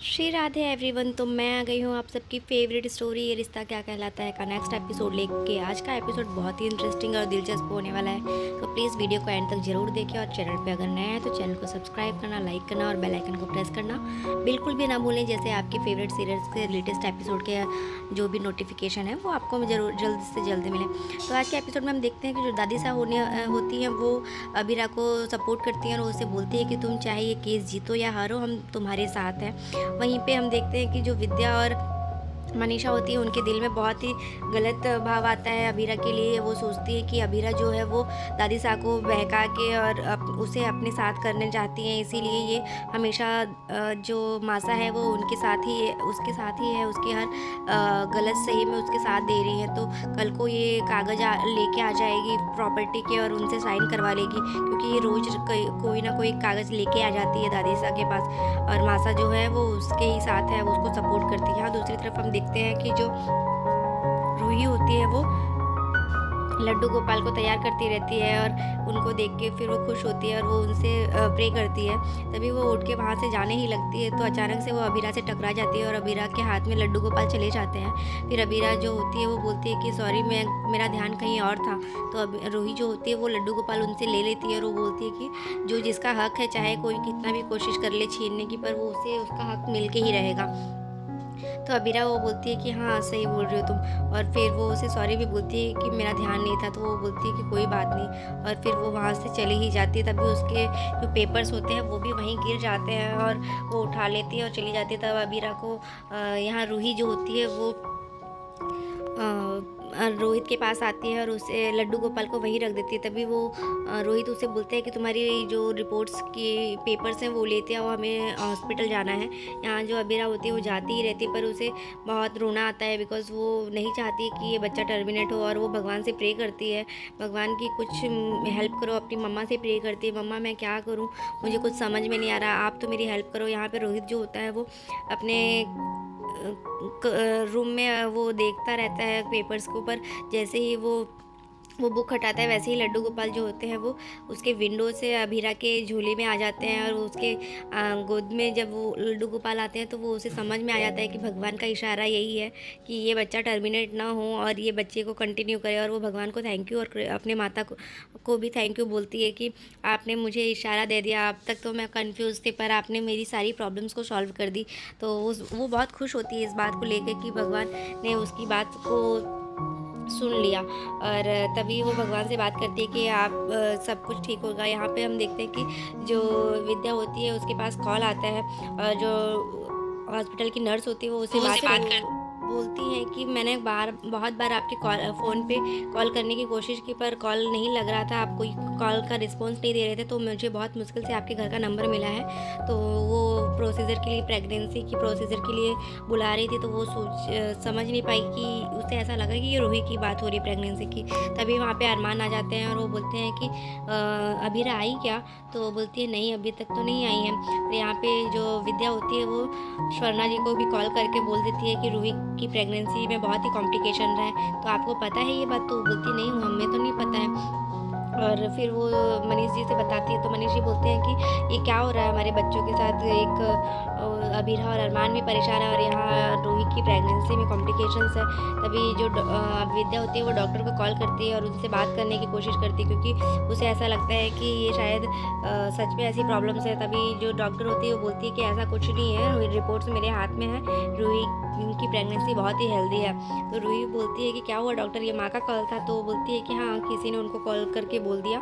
Shri Radhe everyone. तो मैं आ गई हूँ आप सबकी फेवरेट स्टोरी ये रिश्ता क्या कहलाता है का नेक्स्ट एपिसोड लेके। आज का एपिसोड बहुत ही इंटरेस्टिंग और दिलचस्प होने वाला है, तो प्लीज़ वीडियो को एंड तक जरूर देखें। और चैनल पे अगर नए हैं तो चैनल को सब्सक्राइब करना, लाइक करना और बेल आइकन को प्रेस करना बिल्कुल भी ना भूलें, जैसे आपके फेवरेट सीरियल्स के लेटेस्ट एपिसोड के जो भी नोटिफिकेशन है वो आपको जरूर जल्द से जल्द मिले। तो आज के एपिसोड में हम देखते हैं कि जो दादी साहब होती हैं वो अबीरा को सपोर्ट करती हैं और उससे बोलती है कि तुम चाहे ये केस जीतो या हारो, हम तुम्हारे साथ हैं। वहीं पे हम देखते हैं कि जो विद्या और मनीषा होती है उनके दिल में बहुत ही गलत भाव आता है अबीरा के लिए। वो सोचती है कि अबीरा जो है वो दादी साहब को बहका के और उसे अपने साथ करने चाहती हैं, इसीलिए ये हमेशा जो मासा है वो उनके साथ ही उसके साथ ही है, उसके हर गलत सही में उसके साथ दे रही है। तो कल को ये कागज़ लेके आ जाएगी प्रॉपर्टी के और उनसे साइन करवा लेगी, क्योंकि ये रोज़ कोई ना कोई कागज़ लेके आ जाती है दादी साहब के पास, और मासा जो है वो उसके ही साथ है, वो उसको सपोर्ट करती है। हाँ, दूसरी तरफ हम देखते हैं कि जो रूही होती है वो लड्डू गोपाल को तैयार करती रहती है और उनको देख के फिर वो खुश होती है और वो उनसे प्रे करती है। तभी वो उठ के वहाँ से जाने ही लगती है तो अचानक से वो अबीरा से टकरा जाती है और अबीरा के हाथ में लड्डू गोपाल चले जाते हैं। फिर अबीरा जो होती है वो बोलती है कि सॉरी, मेरा ध्यान कहीं और था। तो अब रूही जो होती है वो लड्डू गोपाल उनसे ले लेती है और वो बोलती है कि जो जिसका हक है, चाहे कोई कितना भी कोशिश कर ले छीनने की, पर वो उसे उसका हक मिल के ही रहेगा। तो अबीरा वो बोलती है कि हाँ सही बोल रहे हो तुम, और फिर वो उसे सॉरी भी बोलती है कि मेरा ध्यान नहीं था। तो वो बोलती है कि कोई बात नहीं, और फिर वो वहाँ से चली ही जाती है। तभी उसके जो पेपर्स होते हैं वो भी वहीं गिर जाते हैं और वो उठा लेती है और चली जाती है। तब अबीरा को यहाँ रूही जो होती है वो रोहित के पास आती है और उसे लड्डू गोपाल को वहीं रख देती है। तभी वो रोहित उसे बोलते हैं कि तुम्हारी जो रिपोर्ट्स की पेपर्स हैं वो लेते आओ, हमें हॉस्पिटल जाना है। यहाँ जो अबीरा होती है वो जाती ही रहती है, पर उसे बहुत रोना आता है बिकॉज़ वो नहीं चाहती कि ये बच्चा टर्मिनेट हो, और वो भगवान से प्रे करती है, भगवान की कुछ हेल्प करो। अपनी मम्मा से प्रे करती है, मम्मा मैं क्या करूँ, मुझे कुछ समझ में नहीं आ रहा, आप तो मेरी हेल्प करो। यहाँ पर रोहित जो होता है वो अपने रूम में वो देखता रहता है पेपर्स के ऊपर। जैसे ही वो बुक हटाता है, वैसे ही लड्डू गोपाल जो होते हैं वो उसके विंडो से अबीरा के झोले में आ जाते हैं, और उसके गोद में जब वो लड्डू गोपाल आते हैं तो वो उसे समझ में आ जाता है कि भगवान का इशारा यही है कि ये बच्चा टर्मिनेट ना हो और ये बच्चे को कंटिन्यू करे। और वो भगवान को थैंक यू और अपने माता को भी थैंक यू बोलती है कि आपने मुझे इशारा दे दिया, अब तक तो मैं कंफ्यूज थी पर आपने मेरी सारी प्रॉब्लम्स को सॉल्व कर दी। तो वो बहुत खुश होती है इस बात को लेकर कि भगवान ने उसकी बात को सुन लिया। और तभी वो भगवान से बात करती है कि आप सब कुछ ठीक होगा। यहाँ पे हम देखते हैं कि जो विद्या होती है उसके पास कॉल आता है, और जो हॉस्पिटल की नर्स होती है वो उसे बात कर बोलती है कि मैंने बहुत बार आपके फ़ोन पे कॉल करने की कोशिश की पर कॉल नहीं लग रहा था, आप कोई कॉल का रिस्पॉन्स नहीं दे रहे थे, तो मुझे बहुत मुश्किल से आपके घर का नंबर मिला है। तो वो प्रोसीजर के लिए, प्रेगनेंसी की प्रोसीजर के लिए बुला रही थी, तो वो समझ नहीं पाई कि उसे ऐसा लगा कि ये रूही की बात हो रही है प्रेगनेंसी की। तभी वहाँ पे अरमान आ जाते हैं और वो बोलते हैं कि अबीरा आई क्या? तो वो बोलती है नहीं, अभी तक तो नहीं आई है। तो यहाँ पे जो विद्या होती है वो स्वर्णा जी को भी कॉल करके बोल देती है कि रूही की प्रेगनेंसी में बहुत ही कॉम्प्लिकेशन रहा है, तो आपको पता है ये बात? तो बोलती नहीं, हमें तो नहीं पता है। और फिर वो मनीष जी से बताती है, तो मनीष जी बोलते हैं कि ये क्या हो रहा है हमारे बच्चों के साथ, एक अबीरा और अरमान भी परेशान है और यहाँ रूही की प्रेगनेंसी में कॉम्प्लिकेशंस है। तभी जो विद्या होती है वो डॉक्टर को कॉल करती है और उनसे बात करने की कोशिश करती है, क्योंकि उसे ऐसा लगता है कि ये शायद सच में ऐसी प्रॉब्लम्स है। तभी जो डॉक्टर होती है वो बोलती है कि ऐसा कुछ नहीं है, रिपोर्ट्स मेरे हाथ में है, रूही की प्रेगनेंसी बहुत ही हेल्दी है। तो रूही बोलती है कि क्या हुआ डॉक्टर, ये माँ का कॉल था? तो बोलती है कि हाँ, किसी ने उनको कॉल करके बोल दिया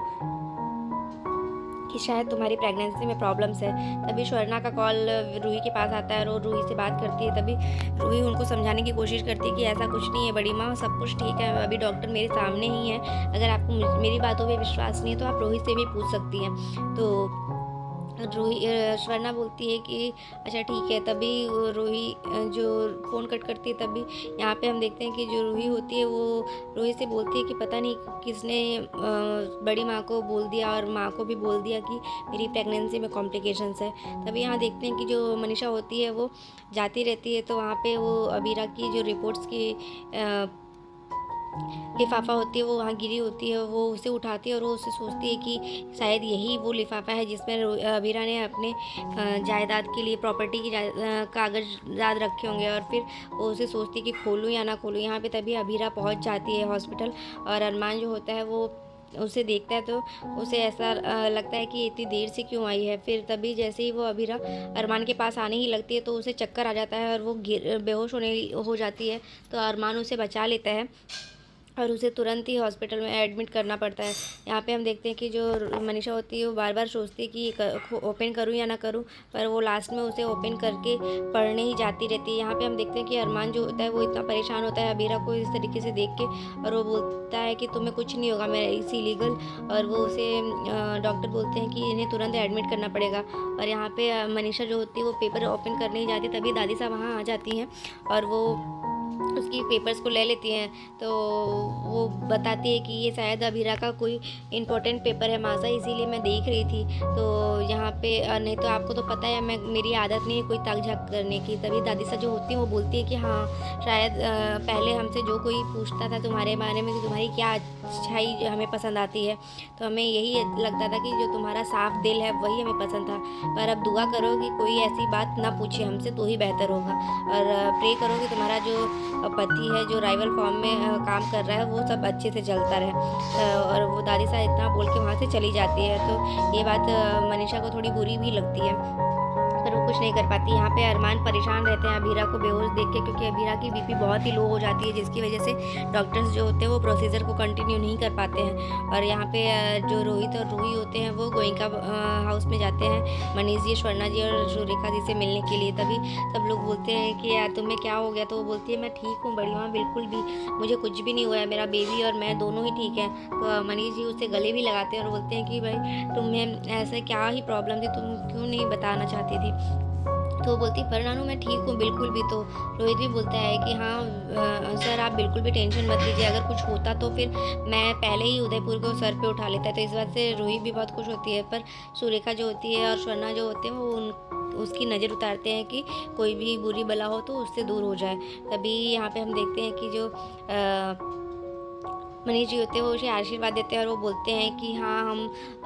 कि शायद तुम्हारी प्रेगनेंसी में प्रॉब्लम्स है। तभी स्वर्णा का कॉल रूही के पास आता है और वो रूही से बात करती है। तभी रूही उनको समझाने की कोशिश करती है कि ऐसा कुछ नहीं है बड़ी माँ, सब कुछ ठीक है, अभी डॉक्टर मेरे सामने ही है, अगर आपको मेरी बातों पे विश्वास नहीं है तो आप रोहित से भी पूछ सकती हैं। तो रूही स्वर्णा बोलती है कि अच्छा ठीक है। तभी रूही जो फ़ोन कट करती है, तभी यहाँ पे हम देखते हैं कि जो रूही होती है वो रूही से बोलती है कि पता नहीं किसने बड़ी माँ को बोल दिया और माँ को भी बोल दिया कि मेरी प्रेगनेंसी में कॉम्प्लिकेशंस है। तभी यहाँ देखते हैं कि जो मनीषा होती है वो जाती रहती है, तो वहाँ पे वो अबीरा की जो रिपोर्ट्स की लिफ़ाफ़ा होती है वो वहाँ गिरी होती है, वो उसे उठाती है और वो उससे सोचती है कि शायद यही वो लिफ़ाफ़ा है जिसमें अबीरा ने अपने जायदाद के लिए प्रॉपर्टी की कागज़ात रखे होंगे। और फिर वो उसे सोचती है कि खोलूँ या ना खोलूँ। यहाँ पे तभी अबीरा पहुँच जाती है हॉस्पिटल, और अरमान जो होता है वो उसे देखता है तो उसे ऐसा लगता है कि इतनी देर से क्यों आई है। फिर तभी जैसे ही वो अबीरा अरमान के पास आने ही लगती है तो उसे चक्कर आ जाता है और वो बेहोश होने हो जाती है। तो अरमान उसे बचा लेता है और उसे तुरंत ही हॉस्पिटल में एडमिट करना पड़ता है। यहाँ पे हम देखते हैं कि जो मनीषा होती है वो बार बार सोचती है कि ओपन करूँ या ना करूँ, पर वो लास्ट में उसे ओपन करके पढ़ने ही जाती रहती है। यहाँ पे हम देखते हैं कि अरमान जो होता है वो इतना परेशान होता है अबीरा को इस तरीके से देख के, और वो बोलता है कि तुम्हें कुछ नहीं होगा, मैं इसी लीगल। और वो उसे डॉक्टर बोलते हैं कि इन्हें तुरंत एडमिट करना पड़ेगा। और यहाँ पे मनीषा जो होती है वो पेपर ओपन करने ही जाती है, तभी दादी साहब वहाँ आ जाती हैं और वो उसकी पेपर्स को ले लेती हैं। तो वो बताती है कि ये शायद अबीरा का कोई इम्पोर्टेंट पेपर है मासा, इसीलिए मैं देख रही थी। तो यहाँ पे नहीं तो आपको तो पता है मेरी आदत नहीं है कोई ताक झाक करने की। तभी दादी सा जो होती है वो बोलती है कि हाँ शायद पहले हमसे जो कोई पूछता था तुम्हारे बारे में कि तुम्हारी क्या अच्छाई हमें पसंद आती है, तो हमें यही लगता था कि जो तुम्हारा साफ दिल है वही हमें पसंद था। पर अब दुआ करो कि कोई ऐसी बात ना पूछे हमसे तो ही बेहतर होगा, और प्रे करो कि तुम्हारा जो पति है जो राइवल फॉर्म में काम कर रहा है वो सब अच्छे से चलता रहे। और वो दादी साहब इतना बोल के वहाँ से चली जाती है। तो ये बात मनीषा को थोड़ी बुरी भी लगती है, पर वो कुछ नहीं कर पाती। यहाँ पे अरमान परेशान रहते हैं अबीरा को बेहोश देख के, क्योंकि अबीरा की बीपी बहुत ही लो हो जाती है, जिसकी वजह से डॉक्टर्स जो होते हैं वो प्रोसीजर को कंटिन्यू नहीं कर पाते हैं। और यहाँ पे जो रोहित और रूही होते हैं वो गोइंका हाउस में जाते हैं मनीष जी, स्वर्णा जी और सुरेखा जी से मिलने के लिए। तभी सब लोग बोलते हैं कि यार तुम्हें क्या हो गया, तो वो बोलती है मैं ठीक हूँ बड़ी माँ, बिल्कुल भी मुझे कुछ भी नहीं हुआ है, मेरा बेबी और मैं दोनों ही ठीक है। तो मनीष जी उससे गले भी लगाते हैं और बोलते हैं कि भाई तुम्हें ऐसे क्या ही प्रॉब्लम थी, तुम क्यों नहीं बताना चाहती थी। तो बोलती पर नानू मैं ठीक हूँ बिल्कुल भी। तो रोहित भी बोलता है कि हाँ सर आप बिल्कुल भी टेंशन मत लीजिए, अगर कुछ होता तो फिर मैं पहले ही उदयपुर को सर पे उठा लेता है। तो इस बात से रोहित भी बहुत खुश होती है, पर सुरेखा जो होती है और स्वर्णा जो होते हैं वो उसकी नज़र उतारते हैं कि कोई भी बुरी बला हो तो उससे दूर हो जाए। तभी यहाँ पे हम देखते हैं कि जो मनीष जी होते हैं वो उसे आशीर्वाद देते हैं और वो बोलते हैं कि हाँ हम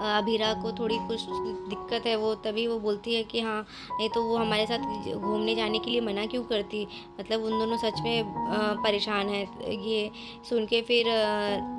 अबीरा को थोड़ी कुछ दिक्कत है। वो तभी वो बोलती है कि हाँ नहीं तो वो हमारे साथ घूमने जाने के लिए मना क्यों करती, मतलब उन दोनों सच में परेशान है। ये सुन के फिर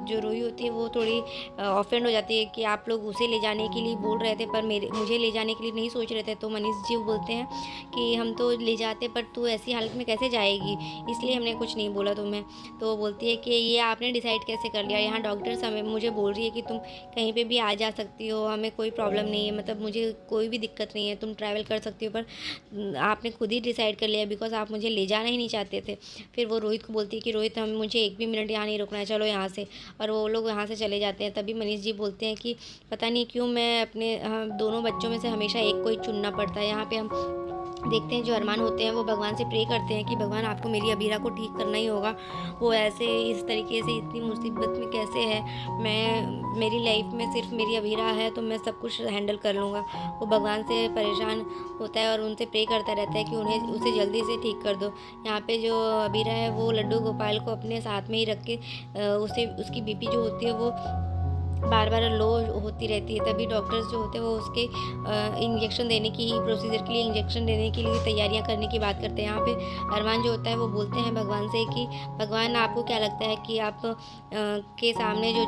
जो रूही होती है वो थोड़ी ऑफेंड हो जाती है कि आप लोग उसे ले जाने के लिए बोल रहे थे पर मुझे ले जाने के लिए नहीं सोच रहे थे। तो मनीष जी बोलते हैं कि हम तो ले जाते पर तू ऐसी हालत में कैसे जाएगी, इसलिए हमने कुछ नहीं बोला तुम्हें। तो वो बोलती है कि ये आपने डिसाइड कैसे कर लिया, यहाँ डॉक्टर्स हमें मुझे बोल रही है कि तुम कहीं पे भी आ जा सकती हो, हमें कोई प्रॉब्लम नहीं है, मतलब मुझे कोई भी दिक्कत नहीं है, तुम ट्रैवल कर सकती हो, पर आपने खुद ही डिसाइड कर लिया बिकॉज आप मुझे ले जाना ही नहीं चाहते थे। फिर वो रोहित को बोलती है कि रोहित हम मुझे एक भी मिनट यहाँ नहीं रुकना है, चलो यहाँ से। और वो लोग यहाँ से चले जाते हैं। तभी मनीष जी बोलते हैं कि पता नहीं क्यों मैं अपने दोनों बच्चों में से हमेशा एक को ही चुनना पड़ता है। यहाँ पे हम देखते हैं जो अरमान होते हैं वो भगवान से प्रे करते हैं कि भगवान आपको मेरी अबीरा को ठीक करना ही होगा, वो ऐसे इस तरीके से इतनी मुसीबत में कैसे है, मेरी लाइफ में सिर्फ मेरी अबीरा है तो मैं सब कुछ हैंडल कर लूँगा। वो भगवान से परेशान होता है और उनसे प्रे करता रहता है कि उसे जल्दी से ठीक कर दो। यहाँ पे जो अबीरा है वो लड्डू गोपाल को अपने साथ में ही रख के उसकी बीपी जो होती है वो बार बार लो होती रहती है। तभी डॉक्टर्स जो होते हैं वो उसके इंजेक्शन देने की प्रोसीजर के लिए इंजेक्शन देने के लिए तैयारियां करने की बात करते हैं। यहाँ पे अरमान जो होता है वो बोलते हैं भगवान से कि भगवान आपको क्या लगता है कि आप के सामने जो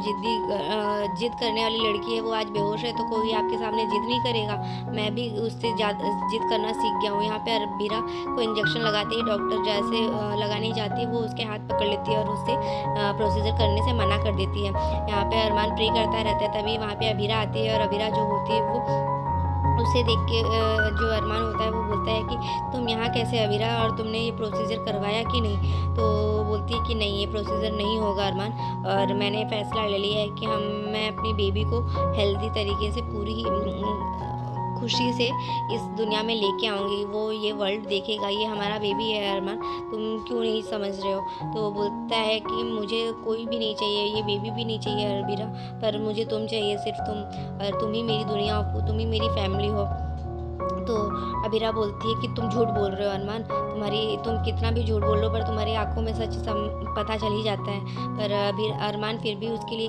जिद करने वाली लड़की है वो आज बेहोश है तो कोई आपके सामने जिद नहीं करेगा, मैं भी उससे ज़्यादा जिद करना सीख गया हूँ। यहाँ पे अरबीरा को इंजेक्शन लगाते ही डॉक्टर जैसे लगाने जाती है वो उसके हाथ पकड़ लेती है और उससे प्रोसीजर करने से मना कर देती है। यहाँ पे अरमान प्रे करता रहता है। तभी वहाँ पे अबीरा आती है और अबीरा जो होती है वो उसे देख के जो अरमान होता है वो बोलता है कि तुम यहाँ कैसे अबीरा, और तुमने ये प्रोसीजर करवाया कि नहीं। तो बोलती है कि नहीं ये प्रोसीजर नहीं होगा अरमान, और मैंने फ़ैसला ले लिया है कि मैं अपनी बेबी को हेल्दी तरीके से पूरी खुशी से इस दुनिया में लेके आऊँगी, वो ये वर्ल्ड देखेगा, ये हमारा बेबी है अरमान, तुम क्यों नहीं समझ रहे हो। तो वो बोलता है कि मुझे कोई भी नहीं चाहिए, ये बेबी भी नहीं चाहिए अरबीरा, पर मुझे तुम चाहिए, सिर्फ तुम, और तुम ही मेरी दुनिया हो, तुम ही मेरी फैमिली हो। तो अबीरा बोलती है कि तुम झूठ बोल रहे हो अरमान, तुम कितना भी झूठ बोल लो पर तुम्हारी आंखों में सच पता चल ही जाता है। पर अरमान फिर भी उसके लिए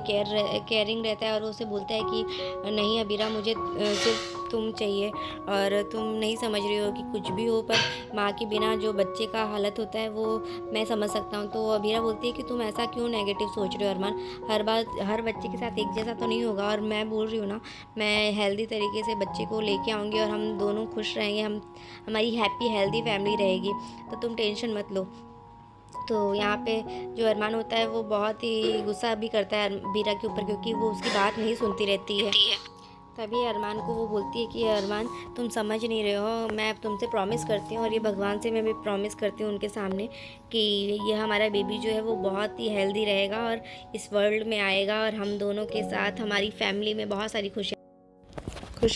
केयरिंग रहता है और उसे बोलता है कि नहीं अबीरा, मुझे सिर्फ तुम चाहिए और तुम नहीं समझ रही हो कि कुछ भी हो पर माँ के बिना जो बच्चे का हालत होता है वो मैं समझ सकता हूँ। तो अबीरा बोलती है कि तुम ऐसा क्यों नेगेटिव सोच रहे हो अरमान, हर बार हर बच्चे के साथ एक जैसा तो नहीं होगा और मैं बोल रही हूँ ना, मैं हेल्दी तरीके से बच्चे को लेके आऊँगी और हम दोनों खुश रहेंगे, हमारी हैप्पी हेल्दी फैमिली रहेगी, तो तुम टेंशन मत लो। तो यहाँ पे जो अरमान होता है वो बहुत ही गुस्सा भी करता है अबीरा के ऊपर, क्योंकि वो उसकी बात नहीं सुनती रहती है। तभी अरमान को वो बोलती है कि अरमान तुम समझ नहीं रहे हो, मैं तुमसे प्रॉमिस करती हूँ और ये भगवान से मैं भी प्रॉमिस करती हूँ उनके सामने कि ये हमारा बेबी जो है वो बहुत ही हेल्दी रहेगा और इस वर्ल्ड में आएगा और हम दोनों के साथ हमारी फैमिली में बहुत सारी खुशियाँ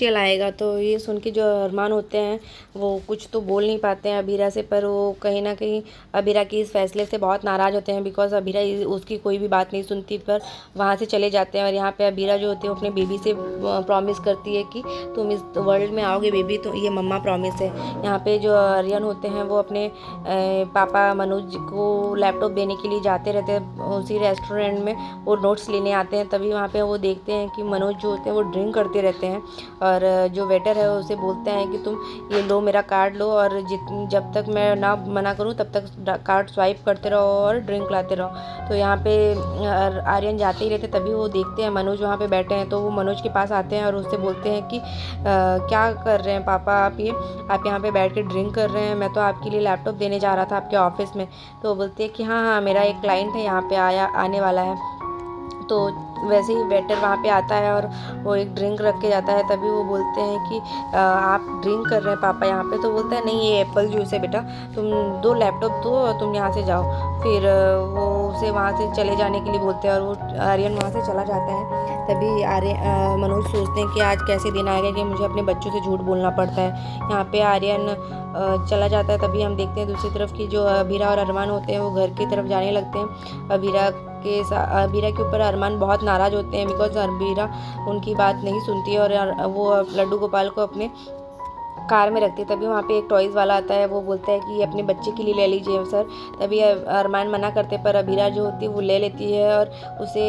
लाएगा। तो ये सुन के जो अरमान होते हैं वो कुछ तो बोल नहीं पाते हैं अबीरा से, पर वो कहीं ना कहीं अबीरा के इस फैसले से बहुत नाराज़ होते हैं, बिकॉज अबीरा उसकी कोई भी बात नहीं सुनती, पर वहाँ से चले जाते हैं। और यहाँ पे अबीरा जो होती है अपने बेबी से प्रॉमिस करती है कि तुम इस वर्ल्ड में आओगे बेबी, तो ये मम्मा प्रॉमिस है। यहाँ पे जो आर्यन होते हैं वो अपने पापा मनोज को लैपटॉप देने के लिए जाते रहते हैं उसी रेस्टोरेंट में, वो नोट्स लेने आते हैं। तभी वहाँ पे वो देखते हैं कि मनोज जो होते हैं वो ड्रिंक करते रहते हैं और जो वेटर है उसे बोलते हैं कि तुम ये लो मेरा कार्ड लो और जब तक मैं ना मना करूँ तब तक कार्ड स्वाइप करते रहो और ड्रिंक लाते रहो। तो यहाँ पे आर्यन जाते ही रहते, तभी वो देखते हैं मनोज वहाँ पे बैठे हैं, तो वो मनोज के पास आते हैं और उससे बोलते हैं कि क्या कर रहे हैं पापा आप यहाँ पे बैठ के ड्रिंक कर रहे हैं, मैं तो आपके लिए लैपटॉप देने जा रहा था आपके ऑफिस में। तो वो बोलते हैं कि हाँ हाँ मेरा एक क्लाइंट है यहाँ पे आने वाला है। तो वैसे ही वेटर वहाँ पे आता है और वो एक ड्रिंक रख के जाता है। तभी वो बोलते हैं कि आप ड्रिंक कर रहे हैं पापा यहाँ पे। तो बोलता है नहीं ये एप्पल जूस है बेटा, तुम दो लैपटॉप दो और तुम यहाँ से जाओ। फिर वो उसे वहाँ से चले जाने के लिए बोलते हैं और वो आर्यन वहाँ से चला जाता है। तभी मनोज सोचते हैं कि आज कैसे दिन आएगा कि मुझे अपने बच्चों से झूठ बोलना पड़ता है। यहाँ पे आर्यन चला जाता है। तभी हम देखते हैं दूसरी तरफ की जो अबीरा और अरमान होते हैं वो घर की तरफ जाने लगते हैं। अबीरा के ऊपर अरमान बहुत नाराज़ होते हैं, बिकॉज अबीरा उनकी बात नहीं सुनती है और वो लड्डू गोपाल को अपने कार में रखती है। तभी वहाँ पे एक टॉयज़ वाला आता है, वो बोलता है कि अपने बच्चे के लिए ले लीजिए सर। तभी अरमान मना करते पर अबीरा जो होती है वो ले लेती है और उसे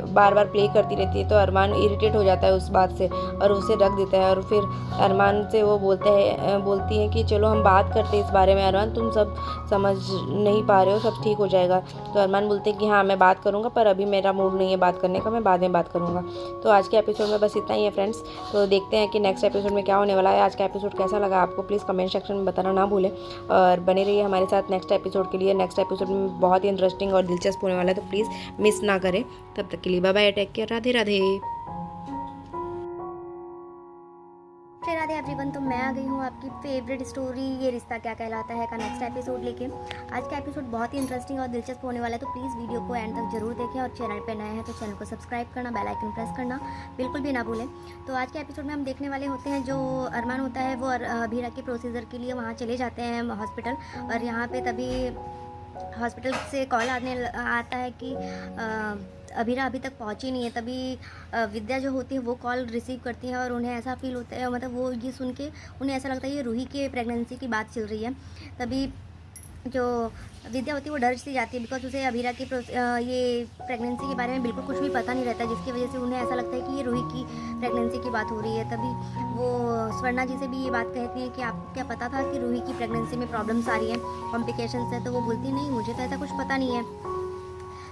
बार बार प्ले करती रहती है। तो अरमान इरिटेट हो जाता है उस बात से और उसे रख देता है। और फिर अरमान से वो बोलती है कि चलो हम बात करते हैं इस बारे में, अरमान तुम सब समझ नहीं पा रहे हो, सब ठीक हो जाएगा। तो अरमान बोलते हैं कि हाँ मैं बात करूँगा पर अभी मेरा मूड नहीं है बात करने का, मैं बाद में बात करूँगा। तो आज के एपिसोड में बस इतना ही है फ्रेंड्स। तो देखते हैं कि नेक्स्ट एपिसोड में क्या होने वाला है। आज का एपिसोड कैसा लगा आपको प्लीज़ कमेंट सेक्शन में बताना ना भूलें और बने रहिए हमारे साथ नेक्स्ट एपिसोड के लिए। नेक्स्ट एपिसोड में बहुत ही इंटरेस्टिंग और दिलचस्प होने वाला है, तो प्लीज़ मिस ना करें। तब तक के लिए bye bye, take care, Radhe Radhe. Radhe everyone, तो मैं आ गई हूँ आपकी फेवरेट स्टोरी ये रिश्ता क्या कहलाता है का नेक्स्ट एपिसोड लेके। आज का एपिसोड बहुत ही इंटरेस्टिंग और दिलचस्प होने वाला है, तो प्लीज़ वीडियो को एंड तक जरूर देखें और चैनल पे नए हैं तो चैनल को सब्सक्राइब करना, बेल आइकन प्रेस करना बिल्कुल भी ना भूलें। तो आज के एपिसोड में हम देखने वाले होते हैं जो अरमान होता है वो अबीरा के प्रोसीजर के लिए वहाँ चले जाते हैं हॉस्पिटल। और यहाँ पर तभी हॉस्पिटल से कॉल आता है कि अबीरा अभी तक पहुंची नहीं है। तभी विद्या जो होती है वो कॉल रिसीव करती है और उन्हें ऐसा फील होता है, मतलब वो ये सुन के उन्हें ऐसा लगता है ये रूही के प्रेगनेंसी की बात चल रही है। तभी जो विद्या होती है वो डर सी जाती है, बिकॉज उसे अबीरा की ये प्रेगनेंसी के बारे में बिल्कुल कुछ भी पता नहीं रहता, जिसकी वजह से उन्हें ऐसा लगता है कि ये रूही की प्रेगनेंसी की बात हो रही है। तभी वो स्वर्णा जी से भी ये बात कहती हैं कि आपको क्या पता था कि रूही की प्रेगनेंसी में प्रॉब्लम्स आ रही हैं, कॉम्प्लिकेशंस है। तो वो बोलती नहीं, मुझे तो ऐसा कुछ पता नहीं है।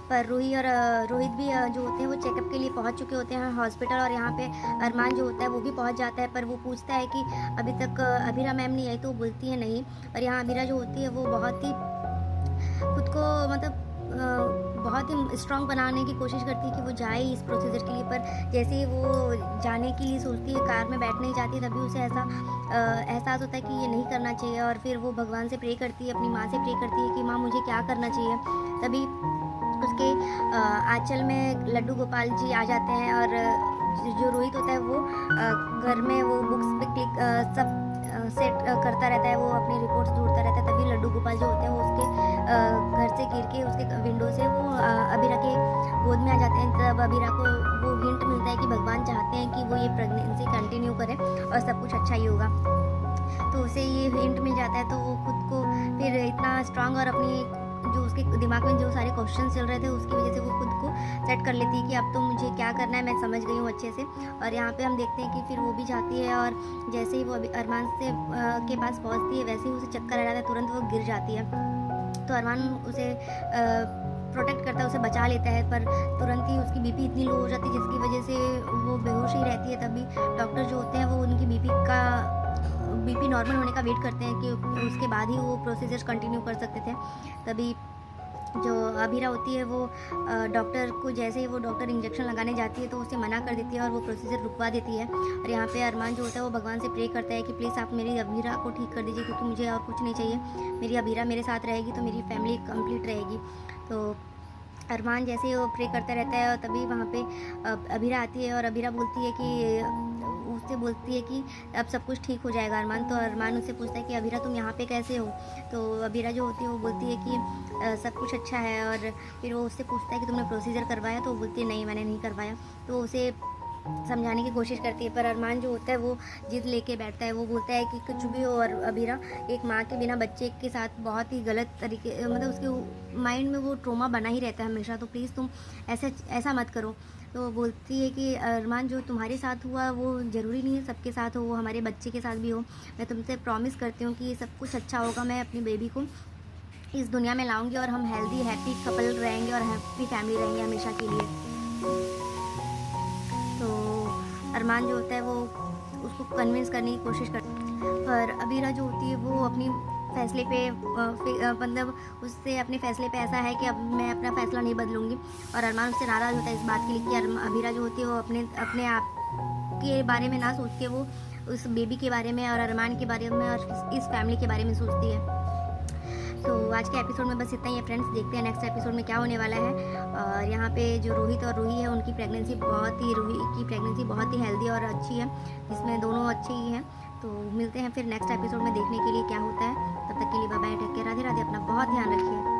पर रूही और रोहित भी जो होते हैं वो चेकअप के लिए पहुंच चुके होते हैं हॉस्पिटल। और यहाँ पे अरमान जो होता है वो भी पहुंच जाता है, पर वो पूछता है कि अभी तक अबीरा मैम नहीं आई, तो वो बोलती है नहीं। और यहाँ अबीरा जो होती है वो बहुत ही खुद को मतलब बहुत ही स्ट्रॉन्ग बनाने की कोशिश करती है कि वो जाए इस प्रोसीजर के लिए। पर जैसे ही वो जाने के लिए सोचती है, कार में बैठने जाती है, तभी उसे ऐसा एहसास होता है कि ये नहीं करना चाहिए। और फिर वो भगवान से प्रे करती है, अपनी माँ से प्रे करती है कि माँ मुझे क्या करना चाहिए। तभी उसके आंचल में लड्डू गोपाल जी आ जाते हैं और जो रोहित होता है वो घर में वो बुक्स पे क्लिक सब सेट करता रहता है, वो अपनी रिपोर्ट्स ढूंढता रहता है। तभी लड्डू गोपाल जो होते हैं वो उसके घर से गिर के उसके विंडो से वो अबीरा के गोद में आ जाते हैं। तब अबीरा को वो हिंट मिलता है कि भगवान चाहते हैं कि वो ये प्रेगनेंसी कंटिन्यू करे और सब कुछ अच्छा ही होगा। तो उसे ये हिंट मिल जाता है, तो वो खुद को फिर इतना स्ट्रांग और अपनी जो उसके दिमाग में जो सारे क्वेश्चन चल रहे थे उसकी वजह से वो खुद को सेट कर लेती है कि अब तो मुझे क्या करना है, मैं समझ गई हूँ अच्छे से। और यहाँ पे हम देखते हैं कि फिर वो भी जाती है और जैसे ही वो अभी अरमान से के पास पहुँचती है वैसे ही उसे चक्कर आ जाता है, तुरंत वो गिर जाती है। तो अरमान उसे प्रोटेक्ट करता है, उसे बचा लेता है, पर तुरंत ही उसकी बीपी इतनी लो हो जाती है जिसकी वजह से वो बेहोश ही रहती है। तभी डॉक्टर जो होते हैं वो उनकी बीपी नॉर्मल होने का वेट करते हैं कि उसके बाद ही वो प्रोसीजर्स कंटिन्यू कर सकते थे। तभी जो अभीरा होती है वो डॉक्टर को, जैसे ही वो डॉक्टर इंजेक्शन लगाने जाती है तो उसे मना कर देती है और वो प्रोसीजर रुकवा देती है। और यहाँ पे अरमान जो होता है वो भगवान से प्रे करता है कि प्लीज़ आप मेरी अभीरा को ठीक कर दीजिए, क्योंकि मुझे और कुछ नहीं चाहिए। मेरी अभीरा मेरे साथ रहेगी तो मेरी फैमिली कंप्लीट रहेगी। तो अरमान जैसे ही वो प्रे करता रहता है और तभी वहाँ पे अभीरा आती है और अभीरा बोलती है कि उससे बोलती है कि अब सब कुछ ठीक हो जाएगा अरमान। तो अरमान उससे पूछता है कि अभीरा तुम यहाँ पे कैसे हो। तो अभीरा जो होती है वो बोलती है कि सब कुछ अच्छा है। और फिर वो उससे पूछता है कि तुमने प्रोसीजर करवाया, तो वो बोलती है नहीं मैंने नहीं करवाया। तो उसे समझाने की कोशिश करती है, पर अरमान जो होता है वो जिद लेके बैठता है। वो बोलता है कि कुछ भी हो और अभीरा, एक माँ के बिना बच्चे के साथ बहुत ही गलत तरीके, मतलब उसके माइंड में वो ट्रॉमा बना ही रहता है हमेशा, तो प्लीज़ तुम ऐसा मत करो। तो वो बोलती है कि अरमान जो तुम्हारे साथ हुआ वो ज़रूरी नहीं है सबके साथ हो, वो हमारे बच्चे के साथ भी हो। मैं तुमसे प्रॉमिस करती हूँ कि सब कुछ अच्छा होगा, मैं अपनी बेबी को इस दुनिया में लाऊंगी और हम हेल्दी हैप्पी कपल रहेंगे और हैप्पी फैमिली रहेंगे हमेशा के लिए। तो अरमान जो होता है वो उसको कन्विंस करने की कोशिश करता है, पर अबीरा जो होती है वो अपनी फैसले पे मतलब उससे अपने फैसले पे ऐसा है कि अब मैं अपना फैसला नहीं बदलूंगी। और अरमान उससे नाराज़ होता है इस बात के लिए कि अबीरा जो होती है वो अपने आप के बारे में ना सोच के वो उस बेबी के बारे में और अरमान के बारे में और इस फैमिली के बारे में सोचती है। तो आज के एपिसोड में बस इतना ही है फ्रेंड्स, देखते हैं नेक्स्ट एपिसोड में क्या होने वाला है। और यहाँ पे जो रोहित और रूही है उनकी प्रेगनेंसी रूही की प्रेगनेंसी बहुत ही हेल्दी और अच्छी है, जिसमें दोनों अच्छे ही हैं। तो मिलते हैं फिर नेक्स्ट एपिसोड में देखने के लिए क्या होता है। तब तक के लिए bye bye, take care, Radhe Radhe, अपना बहुत ध्यान रखिए।